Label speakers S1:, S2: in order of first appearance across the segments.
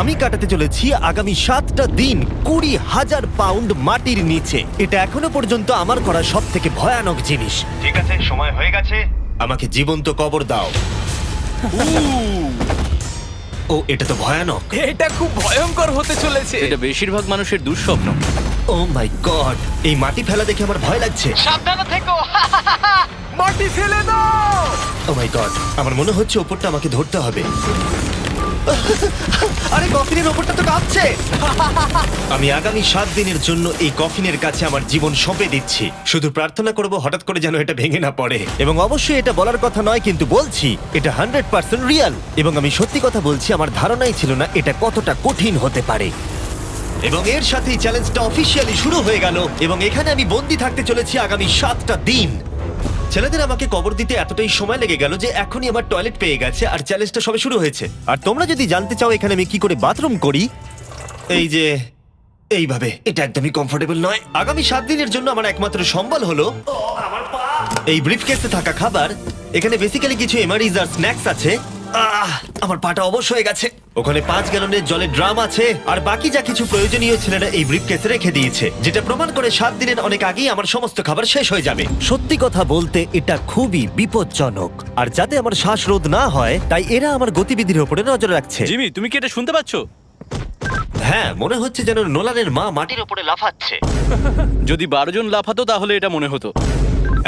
S1: আমি কাটাতে চলেছি আগামী 7টা দিন 20,000 পাউন্ড মাটির নিচে। এটা এখনো পর্যন্ত আমার করা সব থেকে ভয়ানক জিনিস। ঠিক আছে, সময় হয়ে গেছে, আমাকে জীবন্ত কবর দাও। ও, এটা তো ভয়ানক।
S2: এটা খুব ভয়ঙ্কর হতে চলেছে।
S3: এটা বেশিরভাগ মানুষের দুঃস্বপ্ন।
S1: ও মাই গড, এই মাটি ফেলা দেখে আমার ভয় লাগছে।
S2: সাবধানে থেকো। মাটি ফেলে দাও।
S1: ও মাই গড, আমার মনে হচ্ছে ওপরটা আমাকে ধরতে হবে। আরে কফিনের ওপরটা তো কাঁপছে। আমি আগামী 7 দিনের জন্য এই কফিনের কাছে আমার জীবন সঁপে দিচ্ছি। শুধু প্রার্থনা করব হঠাৎ করে যেন এটা ভেঙে না পড়ে। এবং অবশ্যই এটা বলার কথা নয়, কিন্তু বলছি এটা 100% রিয়েল। এবং আমি সত্যি কথা বলছি, আমার ধারণাই ছিল না এটা কতটা কঠিন হতে পারে। এবং এর সাথেই চ্যালেঞ্জটা অফিসিয়ালি শুরু হয়ে গেল। এবং এখানে আমি বন্দি থাকতে চলেছি আগামী 7টা দিন। ছেলেদের আমাকে কবর দিতে এতটাই সময় লেগে গেল যে এখনই আমার টয়লেট পেয়ে গেছে, আর চ্যালেঞ্জটা সবে শুরু হয়েছে। আর তোমরা যদি জানতে চাও এখানে আমি কি করে বাথরুম করি, এই যে এইভাবে, এটা একদমই কমফোর্টেবল নয়। আগামী 7 দিনের জন্য আমার একমাত্র সম্বল হলো এই ব্রিফকেসে থাকা খাবার। এখানে বেসিক্যালি কিছু এমারিজ আর স্ন্যাক্স আছে। আমার পাটা অবশ হয়ে গেছে। ওখানে 5 গ্যালনের জলের ড্রাম আছে, আর বাকি যা কিছু প্রয়োজনীয় ছেলেরা এই ব্রিফকেসে রেখে দিয়েছে, যেটা প্রমাণ করে 7 দিনের অনেক আগেই আমার সমস্ত খাবার শেষ হয়ে যাবে। সত্যি কথা বলতে এটা খুবই বিপজ্জনক, আর যাতে আমার শ্বাসরোধ না হয় তাই এরা আমার গতিবিধির উপরে নজর রাখছে।
S3: জিমি, তুমি কি এটা শুনতে পাচ্ছো?
S1: হ্যাঁ, মনে হচ্ছে যেন নোলানের মা মাটির উপরে লাফাচ্ছে।
S3: যদি 12 জন লাফাতো তাহলে এটা মনে হতো।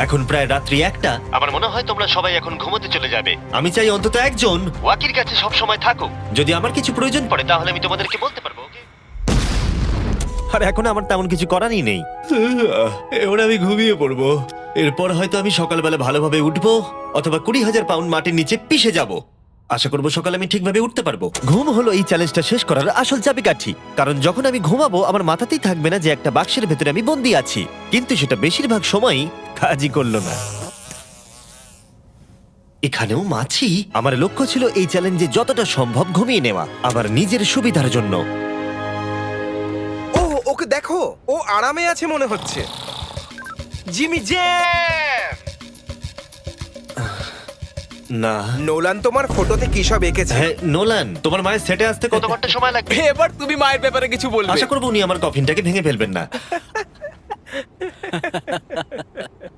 S1: এখন প্রায় রাত্রি 1টা। আমার মনে হয় তোমরা সবাই এখন ঘুমোতে চলে যাবে। আমি চাই অন্তত একজন ওয়াকির কাছে সব সময় থাকুক। যদি আমার কিছু প্রয়োজন পড়ে তাহলে আমি তোমাদেরকে বলতে পারবো, ওকে? আর এখন আমার তেমন কিছু করারই নেই। এবার আমি ঘুমিয়ে পড়বো। এরপর হয়তো আমি সকালবেলা ভালোভাবে উঠবো, অথবা 20,000 পাউন্ড মাটির নিচে পিষে যাব। আশা করবো সকালে আমি ঠিকভাবে উঠতে পারবো। ঘুম হলো এই চ্যালেঞ্জটা শেষ করার আসল চাবিকাঠি। কারণ যখন আমি ঘুমাবো আমার মাথাতেই থাকবে না যে একটা বাক্সের ভেতরে আমি বন্দি আছি। কিন্তু সেটা বেশিরভাগ সময়ই কাজই করলো না। এখানেও মাছি। আমার লক্ষ্য ছিল এই চ্যালেঞ্জে যতটা সম্ভব ঘুমিয়ে নেওয়া, আমার নিজের সুবিধার জন্য।
S2: ও, ওকে দেখো, ও আরামে আছে মনে হচ্ছে। জিমি জে,
S1: না,
S2: নোলান তোমার ফটোতে কি সব এঁকেছে।
S1: হ্যাঁ নোলান, তোমার মায়ের সেটে আসতে কত ঘন্টা সময় লাগবে?
S2: এবার তুমি মায়ের ব্যাপারে কিছু বলবে।
S1: আশা করবো উনি আমার কফিনটাকে ভেঙে ফেলবেন না।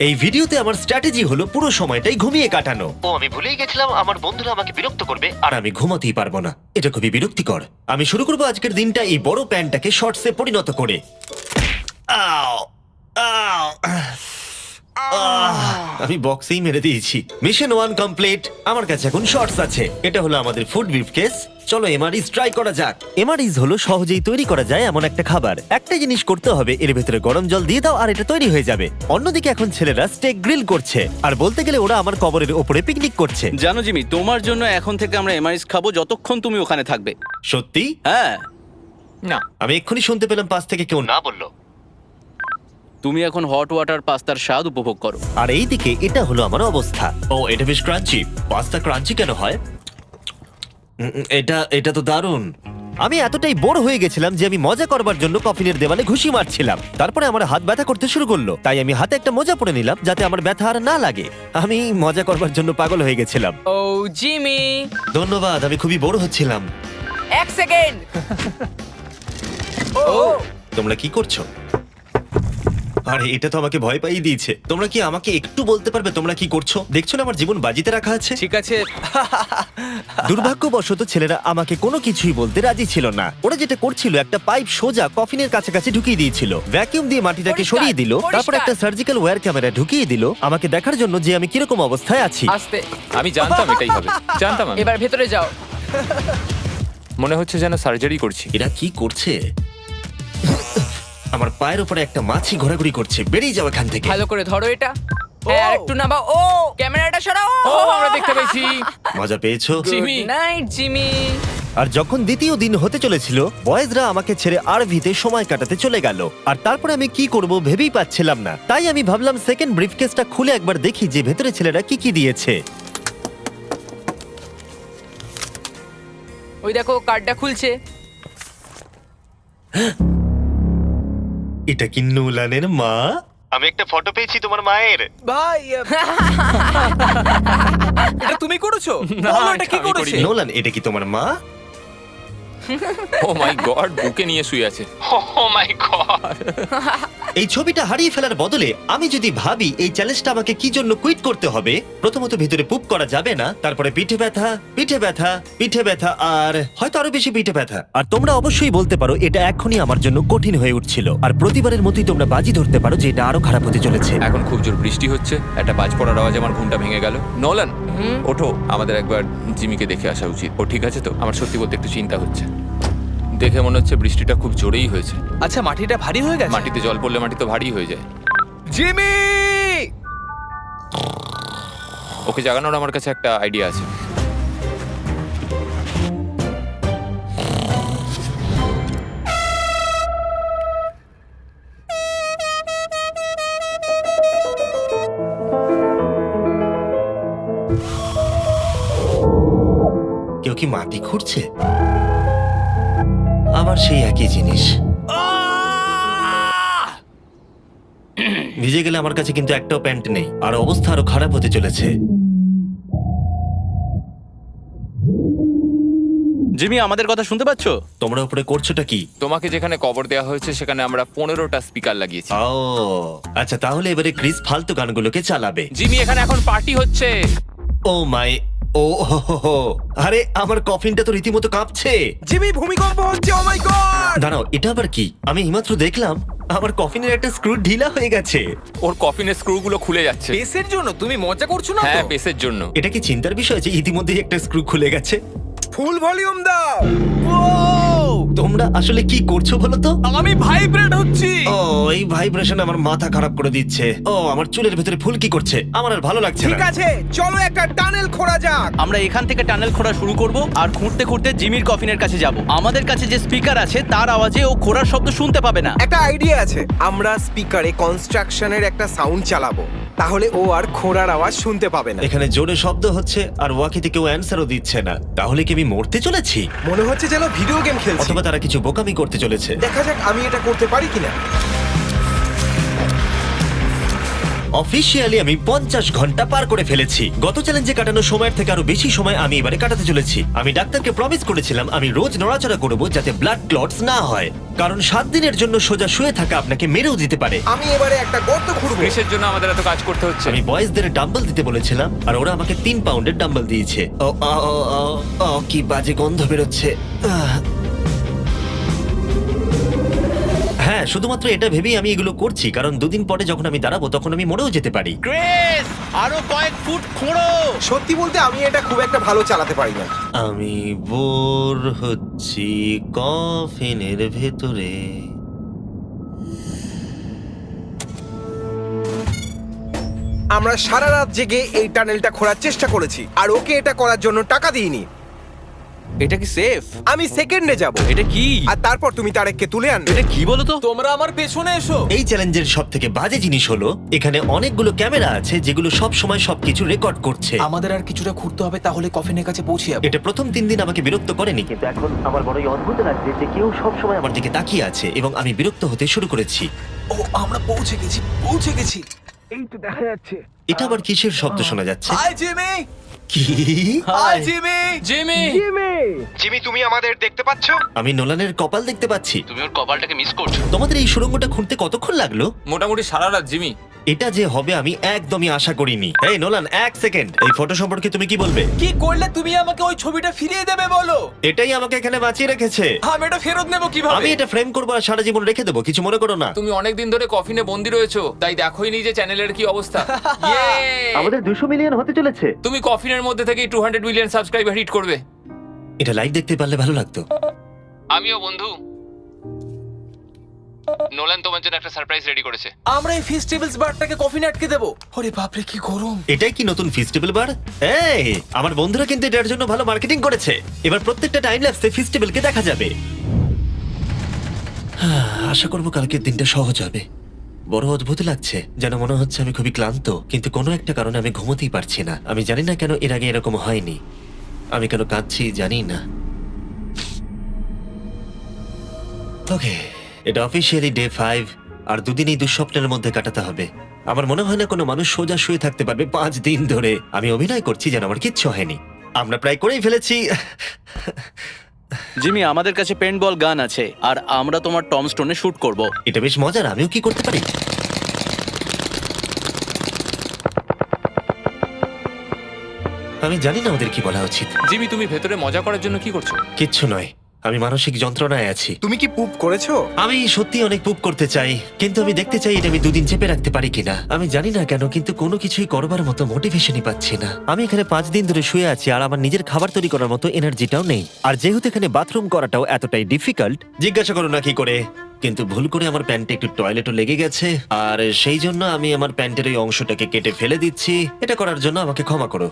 S1: এই ভিডিওতে আমার স্ট্র্যাটেজি হলো পুরো সময়টাই ঘুমিয়ে কাটানো। ও, আমি ভুলেই গেছিলাম আমার বন্ধুরা আমাকে বিরক্ত করবে আর আমি ঘুমাতেই পারবো না। এটা খুবই বিরক্তিকর। আমি শুরু করবো আজকের দিনটা এই বড় প্যান্টটাকে শর্টসে পরিণত করে। আও, আও, আমি বক্সেই মেরে দিয়েছি। Mission 1 complete. আমার কাছে এখন শর্টস আছে। এটা হলো আমাদের ফুড ব্রিফকেস। চলো এমআরইজ ট্রাই করা যাক। এমআরইজ হলো সহজেই তৈরি করা যায় এমন একটা খাবার। একটা জিনিস করতে হবে, এর ভেতরে গরম জল দিয়ে দাও আর এটা তৈরি হয়ে যাবে। অন্যদিকে এখন ছেলেরা স্টেক গ্রিল করছে, আর বলতে গেলে ওরা আমার কবরের ওপরে পিকনিক করছে।
S3: জানো জিমি, তোমার জন্য এখন থেকে আমরা এমআইএস খাবো যতক্ষণ তুমি ওখানে থাকবে।
S1: সত্যি?
S3: হ্যাঁ,
S2: না,
S1: আমি এক্ষুনি শুনতে পেলাম পাশ থেকে কেউ না বললো।
S3: তুমি এখন হট ওয়াটার পাস্তার স্বাদ উপভোগ করো।
S1: আর এইদিকে এটা হলো আমার অবস্থা। ও, এটা বেশ ক্রাঞ্চি। পাস্তা ক্রাঞ্চি কেন হয়? এটা তো দারুণ। আমি এতটাই বোর হয়ে গেছিলাম যে আমি মজা করবার জন্য কফিনের দেওয়ালে ঘুষি মারছিলাম। তারপরে আমার হাত ব্যথা করতে শুরু করলো, তাই আমি হাতে একটা মোজা পরে নিলাম যাতে আমার ব্যথা আর না লাগে। আমি মজা করবার জন্য পাগল হয়ে গেছিলাম।
S4: ও জিমি,
S1: ধন্যবাদ, আমি খুবই বোর হচ্ছিলাম।
S4: 1 সেকেন্ড।
S2: ও,
S1: তোমরা কি করছো? আরে এটা তো আমাকে ভয় পাইয়ে দিয়েছে। তোমরা কি আমাকে একটু বলতে পারবে তোমরা কি করছো? দেখছো না আমার জীবন বাজিতে রাখা আছে।
S2: ঠিক আছে।
S1: দুর্ভাগ্যবশত ছেলেরা আমাকে কোনো কিছুই বলতে রাজি ছিল না। ওরা যেটা করছিল, একটা পাইপ সোজা কফিনের কাছাকাছি ঢুকিয়ে দিয়েছিল, ভ্যাকিউম দিয়ে মাটিটাকে
S4: পরিষ্কার,
S1: সরিয়ে দিল, তারপর একটা সার্জিক্যাল ওয়্যার ক্যামেরা ঢুকিয়ে দিল আমাকে দেখার জন্য যে আমি কিরকম অবস্থায় আছি।
S4: আস্তে,
S5: আমি জানতাম এটাই হবে, জানতাম আমি।
S4: এবার ভেতরে যাও।
S5: মনে হচ্ছে যেন সার্জারি করছি।
S1: এরা কি করছে? আমার পায়ের উপরে একটা মাছি ঘোরাঘুরি করছে। বেরিয়ে যাও এখান থেকে।
S4: ভালো করে ধরো এটা। হ্যাঁ, আর একটু নামাও। ও, ক্যামেরাটা সরাও।
S5: ও, আমরা দেখতে পেয়েছি।
S1: মজা পেয়েছো?
S5: জিমি।
S4: Good night Jimmy.
S1: আর যখন দ্বিতীয় দিন হতে চলেছিল, বয়েজরা আমাকে ছেড়ে আরভিতে সময় কাটাতে চলে গেল। আর তারপরে আমি কি করব ভেবেই পাচ্ছিলাম না। তাই আমি ভাবলাম সেকেন্ড ব্রিফকেসটা খুলে একবার দেখি যে ভেতরে ছেলেরা কি কি দিয়েছে।
S4: ওই দেখো, কার্ডটা খুলছে।
S1: এটা কি নোলানের মা? আমি একটা ফটো পেয়েছি তোমার মায়ের।
S2: ভাই, এটা তুমি করেছো?
S5: না,
S2: বলো, এটা কি
S5: আমি
S2: করেছে?
S5: করিনি।
S1: নোলান, এটা কি তোমার মা?
S5: ও মাই গড, বুকে নিয়ে শুয়ে আছে। ও মাই গড।
S1: এই ছবিটা হারিয়ে ফেলার বদলে আমি যদি ভাবি এই চ্যালেঞ্জটা আমাকে কি জন্য কুইট করতে হবে, প্রথমত ভিতরে পুপ করা যাবে না, তারপরে পিঠে ব্যথা, পিঠে ব্যথা, পিঠে ব্যথা, আর হয়তো আরো বেশি পিঠে ব্যথা। আর তোমরা অবশ্যই বলতে পারো এটা এখনই আমার জন্য কঠিন হয়ে উঠছিল, আর প্রতিবারের মতোই তোমরা বাজি ধরতে পারো যে এটা আরো খারাপ হতে চলেছে।
S5: এখন খুব জোর বৃষ্টি হচ্ছে, একটা বাজ পড়ার আওয়াজে আমার ঘুমটা ভেঙে গেল। নোলান, ওঠো, আমাদের একবার জিমিকে দেখে আসা উচিত। ও ঠিক আছে তো? আমার সত্যি বলতে একটু চিন্তা হচ্ছে। দেখে মনে হচ্ছে বৃষ্টিটা খুব জোরেই হয়েছে।
S2: আচ্ছা, মাটিটা ভারী হয়ে গেছে।
S5: মাটিতে জল পড়লে মাটি তো ভারী হয়ে যায়।
S2: জিমি!
S5: ওকে জাগানোর আমার কাছে একটা আইডিয়া আছে।
S1: কেউ কি মাটি খুঁড়ছে? আবার সেই একই জিনিস। ভিজে গেলে আমার কাছে কিন্তু একটাও প্যান্ট নেই, আর অবস্থা আরো খারাপ হতে চলেছে।
S3: জিমি, আমাদের কথা শুনতে পাচ্ছ?
S1: তোমরা উপরে করছোটা কি?
S5: তোমাকে যেখানে কবর দেওয়া হয়েছে সেখানে আমরা 15টা স্পিকার লাগিয়েছি।
S1: ও আচ্ছা, তাহলে এবারে ক্রিস ফালতু গানগুলোকে চালাবে।
S5: জিমি, এখানে এখন পার্টি হচ্ছে।
S1: ও মাই, ও হো হো হো। আরে আমার কফিনটা তো রীতিমতো কাঁপছে।
S2: জিমি, ভূমিকম্প হচ্ছে! ও মাই গড!
S1: দাঁড়াও, এটা আবার কি? আমি এইমাত্র দেখলাম আমার কফিনের একটা স্ক্রু ঢিলা হয়ে গেছে।
S5: ওর কফিনের স্ক্রুগুলো খুলে যাচ্ছে।
S2: বেসের জন্য তুমি মজা করছো না
S5: হ্যাঁ,
S2: তো?
S5: বেসের জন্য।
S1: এটা কি চিন্তার বিষয় যে ইতিমধ্যেই একটা স্ক্রু খুলে গেছে?
S2: ফুল ভলিউম দাও!
S1: তোমরা আসলে কি করছো বলো তো?
S2: আমি ভাইব্রেট হচ্ছি!
S1: ও, এই ভাইব্রেশন আমার মাথা খারাপ করে দিচ্ছে। ও, আমার চুলের ভেতরে ফুলকি করছে, আমার আর ভালো লাগছে
S2: ঠিক
S1: না।
S2: আছে, চলো একটা টানেল খোঁড়া যাক।
S3: আমরা এখান থেকে টানেল খোঁড়া শুরু করব আর খুঁড়তে খুঁড়তে জিমির কফিনের কাছে যাব। আমাদের কাছে যে স্পিকার আছে তার আওয়াজে ও খোঁড়ার শব্দ শুনতে পাবে না।
S2: একটা আইডিয়া আছে, আমরা স্পিকারে কনস্ট্রাকশনের একটা সাউন্ড চালাবো, তাহলে ও আর খোঁড়ার আওয়াজ শুনতে পাবে না।
S1: এখানে জোরে শব্দ হচ্ছে আর ওয়াকিতে কেউ অ্যান্সারও দিচ্ছে না। তাহলে কি আমি মরতে চলেছি?
S2: মনে হচ্ছে যেন ভিডিও গেম খেলছি।
S1: অথবা তারা কিছু বোকামি করতে চলেছে।
S2: দেখা যাক আমি এটা করতে পারি কিনা।
S1: অফিসিয়ালি আমি 50 ঘন্টা পার করে ফেলেছি। গত চ্যালেঞ্জে কাটানো সময়ের থেকে আরো বেশি সময় আমি এবারে কাটাতে চলেছি। আমি ডাক্তারকে প্রমিস করেছিলাম আমি রোজ নড়াচড়া করব যাতে ব্লাড ক্লটস না হয়, কারণ 7 দিনের জন্য সোজা শুয়ে থাকা আপনাকে মেরেও দিতে পারে।
S2: আমি এবারে একটা গর্ত খুঁড়বো।
S5: ক্রিসের জন্য আমাদের এত কাজ করতে হচ্ছে।
S1: আমি বয়েজদের ডাম্বল দিতে বলেছিলাম আর ওরা আমাকে 3 পাউন্ডের ডাম্বল দিয়েছে। ও ও, ও, ও, ও, কি বাজে গন্ধ বেরোচ্ছে। হ্যাঁ, শুধুমাত্র এটা ভেবেই আমি এগুলো করছি, কারণ 2 দিন পরে যখন আমি দাঁড়াবো তখন আমি মরেও যেতে পারি।
S3: ক্রিস, আরো কয়েক ফুট খোঁড়ো।
S2: সত্যি বলতে আমি এটা খুব একটা ভালো চালাতে পারি না।
S1: আমি বোর হচ্ছি কফিনের ভেতরে।
S2: আমরা সারা রাত জেগে এই টানেলটা খোঁড়ার চেষ্টা করেছি, আর ওকে এটা করার জন্য টাকা দিইনি।
S3: এটা কি সেফ?
S2: আমি সেকেন্ডে যাব,
S3: এটা কি?
S2: আর তারপর তুমি তারেককে তুলে আনবে।
S3: এটা কি বলো তো?
S2: তোমরা আমার পেছনে এসো।
S1: এই চ্যালেঞ্জের সব থেকে বাজে জিনিস হলো এখানে অনেকগুলো ক্যামেরা আছে যেগুলো সব সময় সবকিছু রেকর্ড করছে।
S6: আমাদের আর কিছুটা ঘুরতে হবে, তাহলে কফিনের কাছে পৌঁছে যাবো।
S1: এটা প্রথম 3 দিন আমাকে বিরক্ত করেনি, কিন্তু এখন আমার বড়ই অদ্ভুত লাগছে যে কেউ সব সময় আমার দিকে তাকিয়ে আছে এবং আমি বিরক্ত হতে শুরু করেছি।
S6: ও, আমরা পৌঁছে গেছি, পৌঁছে গেছি।
S2: এই তো দেখা যাচ্ছে।
S1: এটা আবার কিসের শব্দ শোনা যাচ্ছে?
S6: Hi Jimmy!
S1: কি?
S6: Hi Jimmy!
S5: জিমি!
S2: জিমি, তুমি আমাদের দেখতে পাচ্ছ?
S1: আমি নোলানের কপাল দেখতে পাচ্ছি।
S3: তুমি ওর কপালটাকে মিস করছো।
S1: তোমাদের এই সুড়ঙ্গটা খুঁড়তে কতক্ষণ লাগলো?
S5: মোটামুটি সারা রাত জিমি।
S1: এটা যে হবে আমি একদমই আশা করিনি। এই নোলান, 1 সেকেন্ড, এই ফটো সম্পর্কে তুমি কি বলবে?
S6: কি করলে তুমি আমাকে ওই ছবিটা ফিরিয়ে দেবে বলো?
S1: এটাই আমাকে এখানে বাঁচিয়ে রেখেছে।
S6: আমি এটা ফেরত নেব কিভাবে?
S1: আমি এটা ফ্রেম করবো আর সারা জীবন রেখে দেবো, কিছু মনে করো না।
S5: তুমি অনেক দিন ধরে কফিনে বন্দি রয়েছো, তাই দেখোই নি যে চ্যানেলের কি অবস্থা। Yay!
S1: আমাদের 200 মিলিয়ন হতে চলেছে।
S5: তুমি কফিনের মধ্যে থেকেই 200 মিলিয়ন সাবস্ক্রাইবার হিট করবে।
S1: এটা লাইভ দেখতে পারলে ভালো লাগতো।
S5: আমিও বন্ধু। নোলান তোমার জন্য একটা সারপ্রাইজ রেডি করেছে।
S6: আমরা এই ফেস্টিভ্যালস বারটাকে কফিনে আটকে দেবো। ওরে বাপরে, কি গরম!
S1: এটাই কি নতুন ফেস্টিভ্যাল বার? এই, আমার বন্ধুরা কিন্তু এটার জন্য ভালো মার্কেটিং করেছে। এবার প্রত্যেকটা টাইম ল্যাপসে ফেস্টিভ্যালকে দেখা যাবে। আশা করবো কালকের দিনটা সহজ হবে। বড় অদ্ভুত লাগছে, যেন মনে হচ্ছে আমি খুবই ক্লান্ত, কিন্তু কোনো একটা কারণে আমি ঘুমোতেই পারছি না। আমি জানি না কেন এর আগে এরকম হয়নি। আমি কেন কাঁদছি জানি না। ওকে, এটা অফিসিয়ালি ডে 5, আর 2 দিন এই দুঃস্বপ্নের মধ্যে কাটাতে হবে। আমার মনে হয় না কোনো মানুষ সোজা শুয়ে থাকতে পারবে 5 দিন ধরে। আমি অভিনয় করছি যেন আমার কিচ্ছু হয়নি। আমরা প্রায় করেই ফেলেছি।
S3: জিমি, আমাদের কাছে পেন্টবল গান আছে আর আমরা তোমার টম স্টোনে শুট করব।
S1: এটা বেশ মজার, আমিও কি করতে পারি? আমি জানি না ওদের কি বলা উচিত।
S5: জিমি, তুমি ভেতরে মজা করার জন্য কি করছো?
S1: কিচ্ছু নয়, আমি মানসিক যন্ত্রণায় আছি।
S2: তুমি কি পুপ করেছো?
S1: আমি সত্যি অনেক পুপ করতে চাই, কিন্তু আমি দেখতে চাই এটা আমি 2 দিন চেপে রাখতে পারি কিনা। আমি জানি না কেন, কিন্তু কোনো কিছুই করবার মতো মোটিভেশনই পাচ্ছি না। আমি এখানে 5 দিন ধরে শুয়ে আছি আর আমার নিজের খাবার তৈরি করার মতো এনার্জিটাও নেই। আর যেহেতু এখানে বাথরুম করাটাও এতটাই ডিফিকাল্ট, জিজ্ঞাসা করো না কি করে, কিন্তু ভুল করে আমার প্যান্টে একটু টয়লেটও লেগে গেছে, আর সেই জন্য আমি আমার প্যান্টের ওই অংশটাকে কেটে ফেলে দিচ্ছি। এটা করার জন্য আমাকে ক্ষমা করো।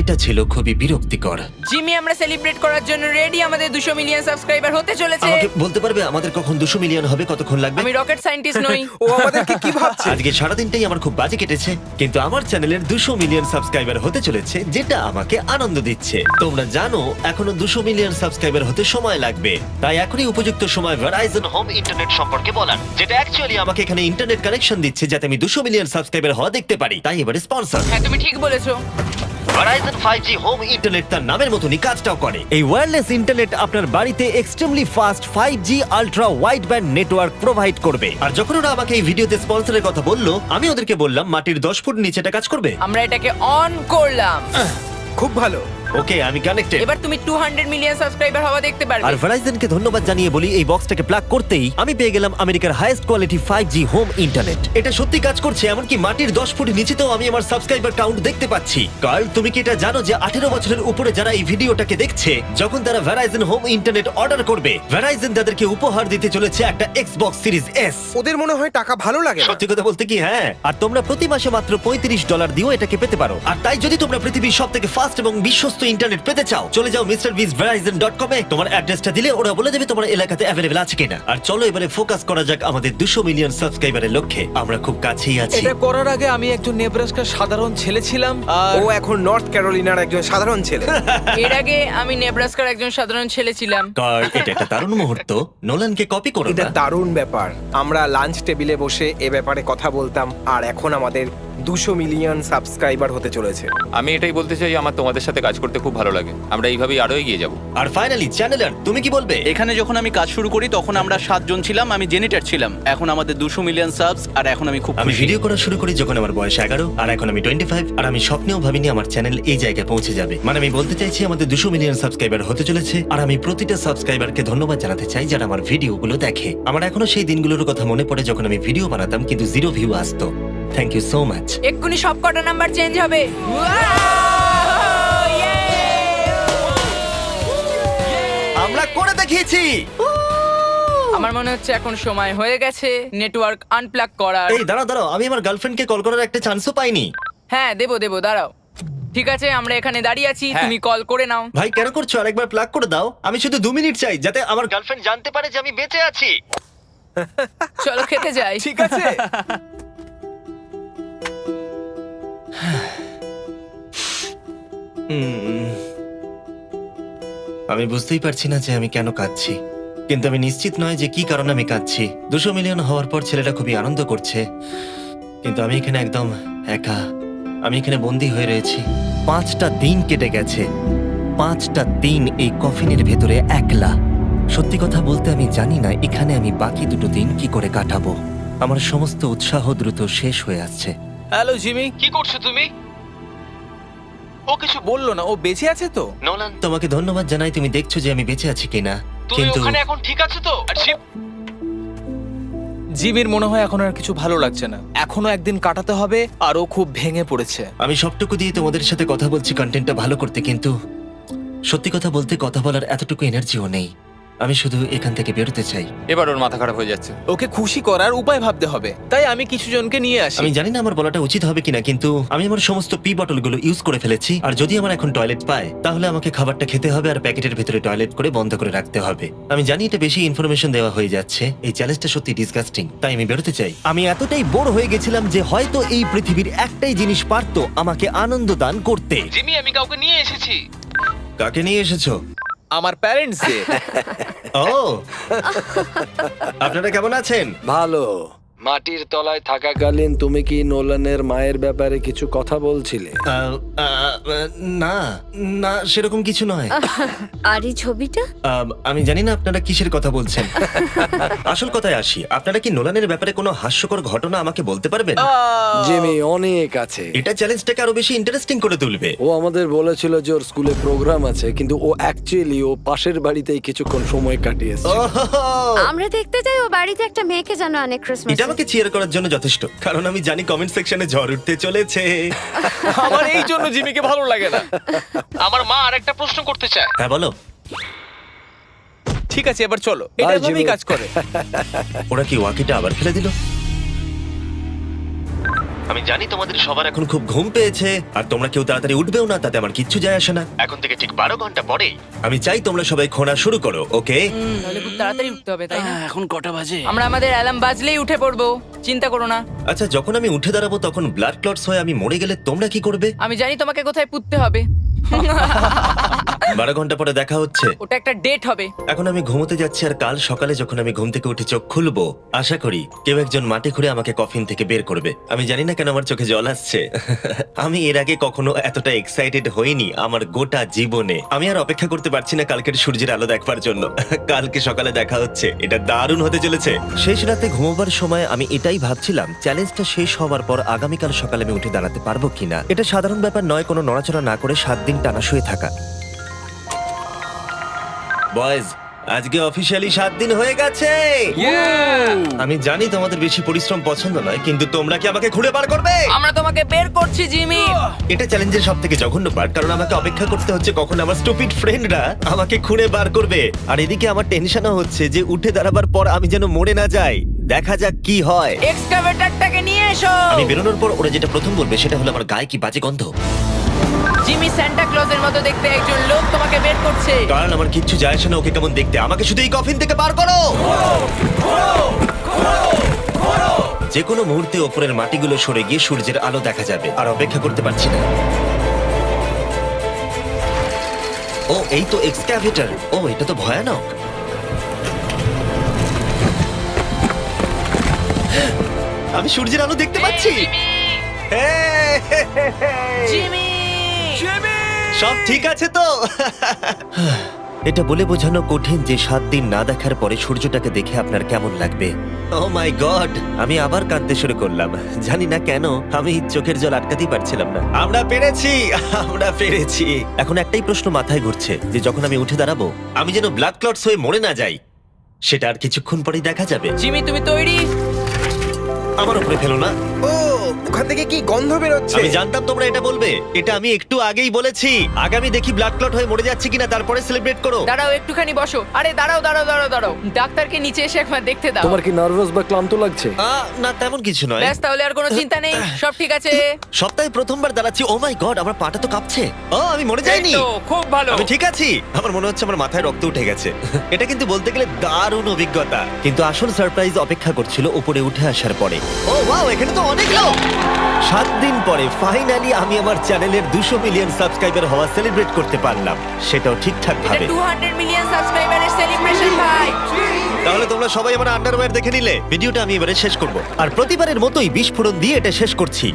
S1: এটা ছিল খুবই বিরক্তিকর।
S4: জিমি, আমরা সেলিব্রেট করার জন্য রেডি। আমাদের 200 মিলিয়ন সাবস্ক্রাইবার হতে চলেছে।
S1: আমাকে বলতে পারবে আমাদের কখন 200 মিলিয়ন হবে, কতক্ষণ লাগবে?
S4: আমি রকেট সায়েন্টিস্ট নই।
S2: ও আমাদেরকে কি ভাবছে?
S1: আজকে সারাদিনটাই আমার খুব বাজে কেটেছে, কিন্তু আমার চ্যানেলের 200 মিলিয়ন সাবস্ক্রাইবার হতে চলেছে, যেটা আমাকে আনন্দ দিচ্ছে। তোমরা জানো এখনো 200 মিলিয়ন সাবস্ক্রাইবার হতে সময় লাগবে, তাই এখনই উপযুক্ত সময় ভেরাইজন হোম ইন্টারনেট সম্পর্কে বলার, যেটা অ্যাকচুয়ালি আমাকে এখানে ইন্টারনেট কানেকশন দিচ্ছে যাতে আমি 200 মিলিয়ন সাবস্ক্রাইবার হওয়া দেখতে পারি। তাই এবারে স্পন্সর
S4: হ্যাঁ, তুমি ঠিক বলেছো।
S1: ভেরাইজন 5G হোম ইন্টারনেট তার নামের মতনই কাজটাও করে। এই ওয়্যারলেস ইন্টারনেট আপনার বাড়িতে extremely fast 5G ultra wide band network provide করবে। আর যখন ওরা আমাকে এই ভিডিওতে স্পন্সরের কথা বললো, আমি ওদেরকে বললাম মাটির 10 ফুট নিচে এটা কাজ করবে।
S4: আমরা এটাকে অন করলাম।
S2: খুব ভালো।
S1: ওকে, আমি কানেক্টেড।
S4: এবার তুমি 200 মিলিয়ন সাবস্ক্রাইবার হওয়া দেখতে পারবে।
S1: আর ভেরাইজনকে ধন্যবাদ জানিয়ে বলি, এই বক্সটাকে প্লাগ করতেই আমি পেয়ে গেলাম আমেরিকার highest quality 5G home internet. এটা সত্যি কাজ করছে, এমনকি মাটির 10 ফুট নিচেতেও আমি আমার সাবস্ক্রাইবার কাউন্ট দেখতে পাচ্ছি। কার্ল, তুমি কি এটা জানো যে 18 বছরের উপরে যারা এই ভিডিওটাকে দেখছে, যখন তারা ভেরাইজন হোম ইন্টারনেট অর্ডার করবে, ভেরাইজন তাদেরকে উপহার দিতে চলেছে একটা Xbox Series S।
S2: ওদের মনে হয় টাকা ভালো লাগে না।
S1: সত্যি কথা বলতে কি, হ্যাঁ। আর তোমরা প্রতি মাসে মাত্র $35 দিয়েও এটাকে পেতে পারো। আর তাই যদি তোমরা পৃথিবীর সবথেকে ফাস্ট এবং বিশ্বস্ত ইন্টারনেট পেতে চাও, চলে যাও MrBeastVerizon.com এ। তোমার অ্যাড্রেসটা দিলে ওরা বলে দেবে তোমার এলাকাতে অ্যাভেলেবল আছে কিনা। আর চলো এবারে ফোকাস করা যাক আমাদের 200 মিলিয়ন সাবস্ক্রাইবারের লক্ষ্যে। আমরা খুব কাছেই আছি।
S6: এটা করার আগে আমি একজন নেব্রাস্কার সাধারণ ছেলে ছিলাম আর
S2: ও এখন নর্থ ক্যারোলিনার একজন সাধারণ ছেলে।
S4: এর আগে আমি নেব্রাস্কার একজন সাধারণ ছেলে ছিলাম।
S1: কার্ল, এটা একটা দারুণ মুহূর্ত। নোলানকে কপি করো
S2: এটা
S1: না।
S2: দারুণ ব্যাপার। আমরা লাঞ্চ টেবিলে বসে এ ব্যাপারে কথা বলতাম, আর এখন আমাদের 200 মিলিয়ন সাবস্ক্রাইবার হতে চলেছে।
S5: আমি এটাই বলতে চাই, আমার তোমাদের সাথে কাজ করতে খুব ভালো লাগে। আমরা এইভাবেই আরো এগিয়ে যাব।
S1: আর ফাইনালি চ্যানেলার, তুমি কি বলবে?
S3: এখানে যখন আমি কাজ শুরু করি তখন আমরা 7 জন ছিলাম, আমি জেনিটার ছিলাম। এখন আমাদের 200 মিলিয়ন সাবস আর এখন আমি খুব
S1: আমি
S3: খুশি।
S1: ভিডিও করা শুরু করি যখন আমার বয়স 11, আর এখন আমি 25, আর আমি স্বপ্নেও ভাবিনি আমার চ্যানেল এই জায়গায় পৌঁছে যাবে। মানে আমি বলতে চাইছি আমাদের 200 মিলিয়ন সাবস্ক্রাইবার হতে চলেছে, আর আমি প্রতিটা সাবস্ক্রাইবারকে ধন্যবাদ জানাতে চাই যারা আমার ভিডিওগুলো দেখে। আমার এখনো সেই দিনগুলোর কথা মনে পড়ে যখন আমি ভিডিও বানাতাম কিন্তু 0 ভিউ আসতো। Thank you so much.
S4: এক্ষুনি সব কটা নাম্বার চেঞ্জ হবে।
S1: আমরা করে দেখিয়েছি।
S4: আমার মনে হচ্ছে এখন সময় হয়ে গেছে নেটওয়ার্ক আনপ্লাগ করার।
S1: এই দাঁড়াও দাঁড়াও, আমি আমার গার্লফ্রেন্ডকে কল করার একটা চান্সও পাইনি।
S4: হ্যাঁ, দেবো দাঁড়াও। ঠিক আছে, আমরা এখানে দাঁড়িয়ে আছি,
S5: হ্যাঁ।
S4: তুমি কল করে নাও।
S1: ভাই কেন করছো? আরেকবার প্লাগ করে দাও। আমি শুধু 2 মিনিট চাই যাতে আমার গার্লফ্রেন্ড জানতে পারে যে আমি বেঁচে আছি।
S4: চলো খেতে যাই।
S2: ঠিক আছে।
S1: আমি বুঝতেই পারছি না যে আমি কেন কাঁদছি, কিন্তু আমি নিশ্চিত নয় যে কি কারণে আমি কাঁদছি। 200 মিলিয়ন হওয়ার পর ছেলেটা খুবই আনন্দ করছে, কিন্তু আমি এখানে একদম একা। আমি এখানে বন্দী হয়ে রয়েছি। 5টা দিন কেটে গেছে, 5টা দিন এই কফিনের ভেতরে একলা। সত্যি কথা বলতে আমি জানি না এখানে আমি বাকি 2 দিন কি করে কাটাবো। আমার সমস্ত উৎসাহ দ্রুত শেষ হয়ে আসছে।
S6: হ্যালো জিমি, কি করছো তুমি? ও কিছু বললো না, ও বেঁচে আছে তো?
S1: নোলান, তোমাকে ধন্যবাদ জানাই, তুমি দেখছো যে আমি বেঁচে আছি কিনা।
S6: তুমি
S1: কিন্তু
S6: ওখানে এখন ঠিক আছো তো? আর জিমির মনে হয় এখন আর কিছু ভালো লাগছে না। এখনো একদিন কাটাতে হবে আর ও খুব ভেঙে পড়েছে।
S1: আমি সবটুকু দিয়ে তোমাদের সাথে কথা বলছি কন্টেন্টটা ভালো করতে, কিন্তু সত্যি কথা বলতে কথা বলার এতটুকু এনার্জিও নেই। আমি শুধু এখান থেকে বেরোতে চাই।
S5: এবার ওর মাথা খারাপ হয়ে যাচ্ছে।
S6: ওকে খুশি করার উপায় ভাবতে হবে, তাই আমি কিছু জনকে নিয়ে আসি।
S1: আমি জানি না আমার বলাটা উচিত হবে কিনা, কিন্তু আমি আমার সমস্ত পি বটলগুলো ইউজ করে ফেলেছি। আর যদি আমার এখন টয়লেট পায়, তাহলে আমাকে খাবারটা খেতে হবে আর প্যাকেটের ভিতরে টয়লেট করে বন্ধ করে রাখতে হবে। আমি জানি এটা বেশি ইনফরমেশন দেওয়া হয়ে যাচ্ছে, এই চ্যালেঞ্জটা সত্যি ডিসগাস্টিং, তাই আমি বেরোতে চাই। আমি এতটাই বোর হয়ে গেছিলাম যে হয়তো এই পৃথিবীর একটাই জিনিস পারতো আমাকে আনন্দ দান করতে।
S6: জিমি, আমি কাউকে নিয়ে এসেছি।
S1: কাকে নিয়ে এসেছো?
S6: আমার প্যারেন্টস কে।
S1: ও, আপনারা কেমন আছেন?
S7: ভালো। মাটির তলায় থাকাকালীন তুমি কি নোলানের মায়ের ব্যাপারে কিছু কথা বলছিলে?
S1: না না সেরকম কিছু নয়।
S8: আর এই ছবিটা?
S1: আমি জানি না আপনারা কিসের কথা বলছেন। আসল কথায় আসি, আপনারা কি নোলানের ব্যাপারে কোনো হাস্যকর ঘটনা আমাকে বলতে পারবেন?
S7: জিমি, অনেক আছে।
S1: এটা চ্যালেঞ্জটাকে আরো বেশি ইন্টারেস্টিং করে তুলবে।
S7: ও আমাদের বলেছিল যে ওর স্কুলে প্রোগ্রাম আছে, কিন্তু ও অ্যাকচুয়ালি ও পাশের বাড়িতেই কিছুক্ষণ সময় কাটিয়েছে।
S8: আমরা দেখতে যাই ও বাড়িতে একটা মেয়েকে জানো অনেক ক্রিসমাস।
S1: এটা আমাকে চিয়ার করার জন্য যথেষ্ট, কারণ আমি জানি কমেন্ট সেকশনে ঝড় উঠতে চলেছে।
S6: আমার এই জন্য জিমিকে ভালো লাগে না। আমার মা আরেকটা প্রশ্ন করতে চায়।
S1: হ্যাঁ বলো।
S6: ঠিক আছে, এবার চলো, এটা
S7: Bye,
S6: এভাবেই
S7: জিমি।
S6: কাজ করে।
S1: ওরা কি ওয়াকিটা আবার ফেলে দিল? আমি জানি তোমাদের সবার এখন খুব ঘুম পেয়েছে আর তোমরা কেউ তাড়াতাড়ি উঠবেও না, তাতে আমার কিচ্ছু যায় আসে না। এখন থেকে ঠিক 12 ঘন্টা পরে আমি চাই তোমরা সবাই খোঁড়া শুরু করো, ওকে?
S4: তাহলে খুব তাড়াতাড়ি উঠতে হবে, তাই না?
S3: এখন কটা বাজে?
S4: আমরা আমাদের অ্যালার্ম বাজলেই উঠে পড়বো, চিন্তা করো না।
S1: আচ্ছা, যখন আমি উঠে দাঁড়াবো তখন ব্লাড ক্লটস হয়ে আমি মরে গেলে তোমরা কি করবে?
S4: আমি জানি তোমাকে কোথায় পুঁততে হবে।
S1: 12 ঘন্টা পরে দেখা হচ্ছে।
S4: ওটা একটা ডেট হবে।
S1: এখন আমি ঘুমোতে যাচ্ছি আর কাল সকালে যখন আমি ঘুম থেকে উঠে চোখ খুলবো, আশা করি কেউ একজন মাটি খুঁড়ে আমাকে কফিন থেকে বের করবে। আমি জানি না কেন আমার চোখে জল আসছে। আমি এর আগে কখনো এতটা এক্সাইটেড হইনি আমার গোটা জীবনে। আমি আর অপেক্ষা করতে পারছি না কালকের সূর্যের আলো দেখবার জন্য। কালকে সকালে দেখা হচ্ছে, এটা দারুণ হতে চলেছে। শেষ রাতে ঘুমোবার সময় আমি এটাই ভাবছিলাম, চ্যালেঞ্জটা শেষ হওয়ার পর আগামীকাল সকালে আমি উঠে দাঁড়াতে পারবো কিনা। এটা সাধারণ ব্যাপার নয় কোনো নড়াচড়া না করে 7 দিন টানা শুয়ে থাকা। বয়েজ, আজকে অফিসিয়ালি 7 দিন হয়ে গেছে। আমি জানি তোমাদের বেশি পরিশ্রম পছন্দ নয়, কিন্তু তোমরা কি আমাকে খুঁড়ে বার করবে?
S4: আমরা তোমাকে বের করছি, জিমি।
S1: এটা চ্যালেঞ্জের সব থেকে জঘন্য পার্ট, কারণ আমাকে অপেক্ষা করতে হচ্ছে কখন আমার স্টুপিড ফ্রেন্ডরা আমাকে খুঁড়ে বার করবে। আর এদিকে আমার টেনশনও হচ্ছে যে উঠে দাঁড়াবার পর আমি যেন মরে না যাই। দেখা যাক কি হয়।
S4: এক্সকাভেটরটাকে নিয়ে এসো।
S1: আমি বেরোনোর পর ওরা যেটা প্রথম বলবে সেটা হলো আমার গায়ে কি বাজে গন্ধ।
S4: জিমি সান্টা ক্লজের মতো দেখতে একজন লোক তোমাকে বের করছে।
S1: কারণ আমার কিচ্ছু যায় আসে না ওকে কেমন দেখতে, আমাকে শুধু এই কফিন থেকে বার করো। যে কোনো মুহূর্তে ওপরের মাটিগুলো সরে গিয়ে সূর্যের আলো দেখা যাবে, আর অপেক্ষা করতে পারছি না। ও এই তো এক্সক্যাভেটর। ও এটা তো ভয়ানক। আমি সূর্যের আলো দেখতে পাচ্ছি।
S4: জিমি,
S1: সব ঠিক আছে তো? এটা বলে বোঝানো কঠিন যে 7 দিন না দেখার পরে সূর্যটাকে দেখে আপনার কেমন লাগবে। ও মাই গড, আমি আবার কাঁদতে শুরু করলাম। জানি না কেন, আমি চোখের জল আটকাতেই পারছিলাম না। আমরা পেরেছি, আমরা পেরেছি। এখন একটাই প্রশ্ন মাথায় ঘুরছে যে যখন আমি উঠে দাঁড়াবো আমি যেন ব্লাড ক্লটস হয়ে মরে না যাই। সেটা আর কিছুক্ষণ পরেই দেখা যাবে।
S4: জিমি তুমি তৈরি?
S1: আমার উপরে ফেলো না।
S2: ও, ওখান থেকে কি গন্ধ বেরোচ্ছে?
S1: আমি জানতাম তোমরা এটা বলবে। এটা আমি একটু আগেই বলেছি। আগামী দেখি ব্লাড ক্লট হয়ে মরে যাচ্ছে কিনা, তারপরে সেলিব্রেট করো।
S4: দাঁড়াও, একটুখানি বসো। আরে দাঁড়াও দাঁড়াও দাঁড়াও দাঁড়াও, ডাক্তারকে নিচে এসে একবার দেখতে দাও।
S7: তোমার কি নার্ভাস বা ক্লান্ত লাগছে?
S1: না তেমন কিছু নয়।
S4: ব্যাস, তাহলে আর কোনো চিন্তা নেই, সব ঠিক আছে।
S1: সপ্তাহে প্রথমবার দাঁড়াচ্ছি। ও মাই গড, আমার পাটা তো কাঁপছে। ও আমি মরে যাইনি।
S6: এই তো, খুব ভালো।
S1: আমি ঠিক আছি। আমার মনে হচ্ছে আমার মাথায় রক্ত উঠে গেছে। এটা কিন্তু বলতে গেলে দারুণ অভিজ্ঞতা। কিন্তু আসল সারপ্রাইজ অপেক্ষা করছিল উপরে উঠে আসার পরে। ও ওয়াও, এখানে তো অনেক লোক। 7 দিন পরে ফাইনালি আমি আমার চ্যানেলের 200 মিলিয়ন সাবস্ক্রাইবার হওয়া সেলিব্রেট করতে পারলাম, সেটাও ঠিকঠাক
S4: এটা
S1: ভাবে।
S4: 200 মিলিয়ন সাবস্ক্রাইবারের সেলিব্রেশন ভাই।
S1: তাহলে তোমরা সবাই আমার আন্ডারওয়্যার দেখে নিলে। ভিডিওটা আমি এবারে শেষ করব, আর প্রতিবারের মতোই বিস্ফোরণ দিয়ে এটা শেষ করছি।